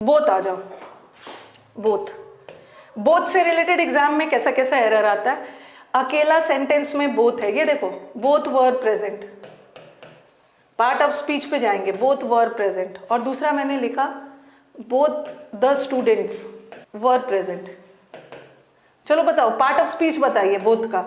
Both आ जाओ, both. Both से related exam में कैसा कैसा एरर आता है। अकेला सेंटेंस में बोथ है, ये देखो both were present, part of speech पे जाएंगे, बोथ वर प्रेजेंट। और दूसरा मैंने लिखा both the students were present. चलो बताओ पार्ट ऑफ स्पीच बताइए बोथ का।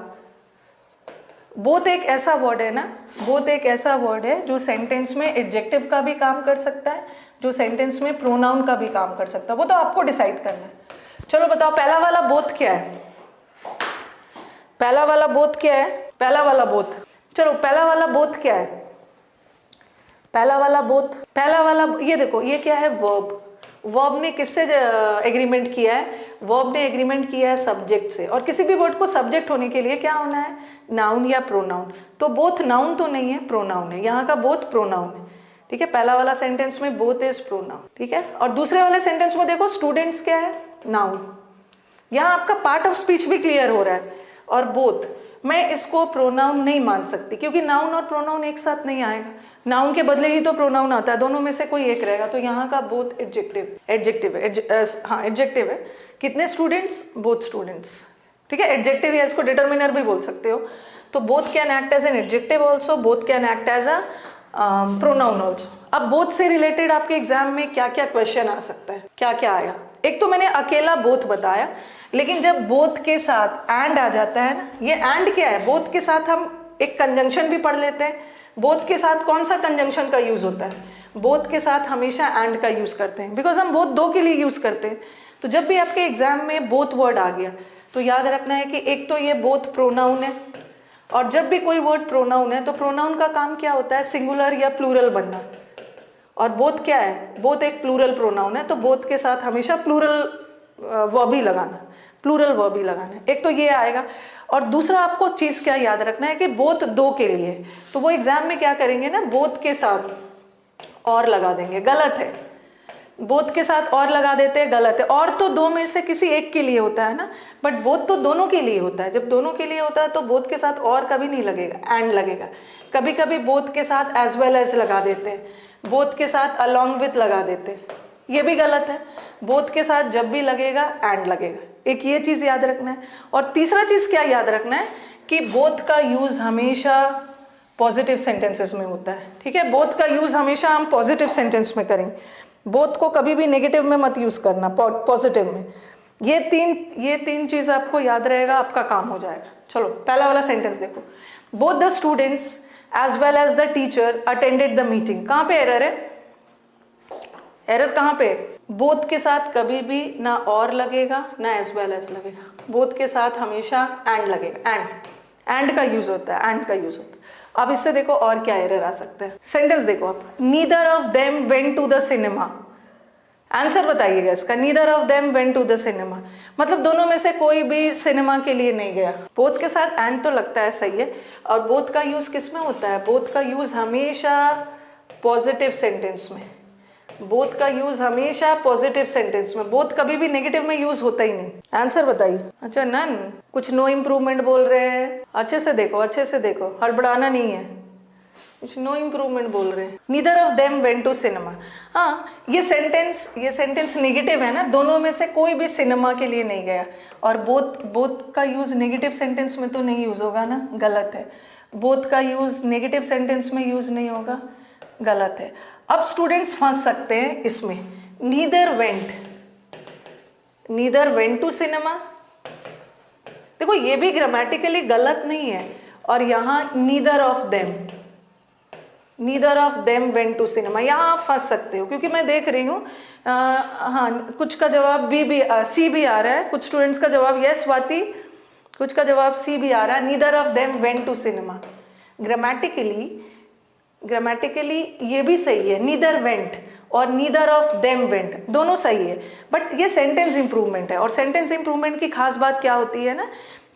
बोथ एक ऐसा वर्ड है ना, बोथ एक ऐसा वर्ड है जो सेंटेंस में एडजेक्टिव का भी काम कर सकता है, जो सेंटेंस में प्रोनाउन का भी काम कर सकता है, वो तो आपको डिसाइड करना है। चलो बताओ पहला वाला बोथ क्या है, पहला वाला बोथ क्या है, पहला वाला बोथ, चलो पहला वाला बोथ क्या है, पहला वाला बोथ, पहला वाला ये देखो ये क्या है, वर्ब। वर्ब ने किससे एग्रीमेंट किया है, वर्ब ने एग्रीमेंट किया है सब्जेक्ट से। और किसी भी वर्ड को सब्जेक्ट होने के लिए क्या होना है, नाउन या प्रोनाउन। तो बोथ नाउन तो नहीं है, प्रोनाउन है, यहाँ का बोथ प्रोनाउन है, ठीक है। पहला वाला सेंटेंस में बोथ इज प्रोनाउन, ठीक है। और दूसरे वाले सेंटेंस में देखो स्टूडेंट्स क्या है, नाउन। यहाँ आपका पार्ट ऑफ स्पीच भी क्लियर हो रहा है। और बोथ मैं इसको प्रोनाउन नहीं मान सकती, क्योंकि नाउन और प्रोनाउन एक साथ नहीं आएगा, नाउन के बदले ही तो प्रोनाउन आता है, दोनों में से कोई एक रहेगा। तो यहाँ का बोथ एडजेक्टिव है, हाँ एडजेक्टिव है। कितने स्टूडेंट्स, बोथ स्टूडेंट्स, ठीक है। एडजेक्टिव या इसको डिटर्मिनर भी बोल सकते हो। तो both can act as an adjective also, both can act as a pronoun also. अब बोथ से रिलेटेड आपके एग्जाम में क्या क्या क्वेश्चन आ सकता है, क्या क्या आया। एक तो मैंने अकेला बोथ बताया, लेकिन जब बोथ के साथ एंड आ जाता है ना, ये एंड क्या है, बोथ के साथ हम एक कंजंक्शन भी पढ़ लेते हैं। बोथ के साथ कौन सा कंजंक्शन का यूज होता है, बोथ के साथ हमेशा एंड का यूज करते हैं, बिकॉज हम बोथ दो के लिए यूज करते हैं। तो जब भी आपके एग्जाम में बोथ वर्ड आ गया तो याद रखना है कि एक तो ये बोथ प्रोनाउन है, और जब भी कोई वर्ड प्रोनाउन है तो प्रोनाउन का काम क्या होता है, सिंगुलर या प्लूरल बनना। और बोथ क्या है, बोथ एक प्लूरल प्रोनाउन है, तो बोथ के साथ हमेशा प्लूरल वर्ब ही लगाना, प्लूरल वर्ब ही लगाना है। एक तो ये आएगा। और दूसरा आपको चीज़ क्या याद रखना है कि बोथ दो के लिए, तो वो एग्जाम में क्या करेंगे ना, बोथ के साथ और लगा देंगे, गलत है। बोथ के साथ और लगा देते हैं, गलत है। और तो दो में से किसी एक के लिए होता है ना, बट बोथ तो दोनों के लिए होता है। जब दोनों के लिए होता है तो बोथ के साथ और कभी नहीं लगेगा, एंड लगेगा। कभी कभी बोथ के साथ एज वेल एज लगा देते हैं, बोथ के साथ अलॉन्ग विथ लगा देते हैं, ये भी गलत है। बोथ के साथ जब भी लगेगा एंड लगेगा, एक ये चीज़ याद रखना है। और तीसरा चीज़ क्या याद रखना है कि बोथ का यूज़ हमेशा पॉजिटिव सेंटेंसेस में होता है, ठीक है। बोथ का यूज़ हमेशा हम पॉजिटिव सेंटेंस में करेंगे, बोथ को कभी भी नेगेटिव में मत यूज़ करना, पॉजिटिव में। ये तीन चीज़ आपको याद रहेगा, आपका काम हो जाएगा। चलो पहला वाला सेंटेंस देखो, both the students as well as the teacher attended the meeting. कहाँ पे एरर है, एरर कहाँ पे, बोथ के साथ कभी भी ना और लगेगा ना एज वेल एज लगेगा, बोथ के साथ हमेशा एंड लगेगा, एंड का यूज होता है, एंड का यूज होता है। अब इससे देखो और क्या एरर आ सकता है। सेंटेंस देखो आप, neither of them went to the cinema. Answer बताइएगा इसका, neither of them went to the cinema, मतलब दोनों में से कोई भी सिनेमा के लिए नहीं गया। बोथ के साथ एंड तो लगता है, सही है। और बोथ का यूज किस में होता है, बोथ का यूज हमेशा पॉजिटिव सेंटेंस में, बोथ का यूज हमेशा पॉजिटिव सेंटेंस में, बोथ कभी भी नेगेटिव में यूज होता ही नहीं। आंसर बताइए। अच्छा नन, कुछ नो इम्प्रूवमेंट बोल रहे हैं, अच्छे से देखो, अच्छे से देखो, हड़बड़ाना नहीं है, कुछ नो इम्प्रूवमेंट बोल रहे हैं। Neither of them went to cinema, हाँ ये सेंटेंस नेगेटिव है ना, दोनों में से कोई भी सिनेमा के लिए नहीं गया। और बोथ का यूज नेगेटिव सेंटेंस में तो नहीं यूज होगा ना, गलत है। बोथ का यूज नेगेटिव सेंटेंस में यूज नहीं होगा, गलत है। अब स्टूडेंट्स फंस सकते हैं इसमें, नीदर वेंट टू सिनेमा, देखो ये भी ग्रामेटिकली गलत नहीं है। और यहाँ neither of them went to cinema, यहाँ आप फंस सकते हो, क्योंकि मैं देख रही हूँ हाँ कुछ का जवाब सी भी आ रहा है, कुछ स्टूडेंट्स का जवाब यस स्वाति, कुछ का जवाब सी भी आ रहा है, neither of them went to cinema. Grammatically ये भी सही है, नीदर वेंट और नीदर ऑफ देम वेंट दोनों सही है, बट ये सेंटेंस इंप्रूवमेंट है। और सेंटेंस इंप्रूवमेंट की खास बात क्या होती है ना,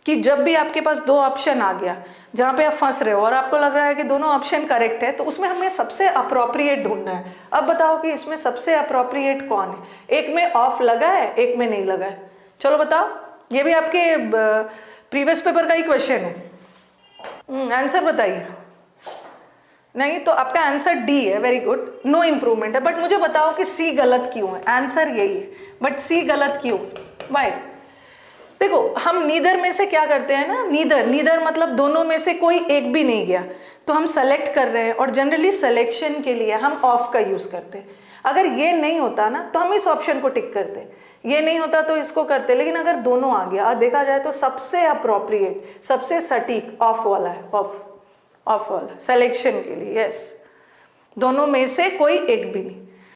कि जब भी आपके पास दो ऑप्शन आ गया जहाँ पे आप फंस रहे हो और आपको लग रहा है कि दोनों ऑप्शन करेक्ट है, तो उसमें हमें सबसे अप्रोप्रिएट ढूंढना है। अब बताओ कि इसमें सबसे अप्रोप्रिएट कौन है, एक में ऑफ लगा है, एक में नहीं लगा है। चलो बताओ, ये भी आपके प्रीवियस पेपर का ही क्वेश्चन है, आंसर बताइए। नहीं, तो आपका आंसर डी है, वेरी गुड, नो इम्प्रूवमेंट है। बट मुझे बताओ कि सी गलत क्यों है? आंसर यही है, बट सी गलत क्यों? वाई? देखो हम नीदर में से क्या करते हैं ना, नीदर मतलब दोनों में से कोई एक भी नहीं गया, तो हम सेलेक्ट कर रहे हैं, और जनरली सिलेक्शन के लिए हम ऑफ का यूज करते हैं। अगर ये नहीं होता ना तो हम इस ऑप्शन को टिक करते, ये नहीं होता तो इसको करते, लेकिन अगर दोनों आ गया और देखा जाए तो सबसे अप्रोप्रिएट, सबसे सटीक ऑफ वाला है, ऑफ वाला सिलेक्शन के लिए। यस, दोनों में से कोई एक भी नहीं।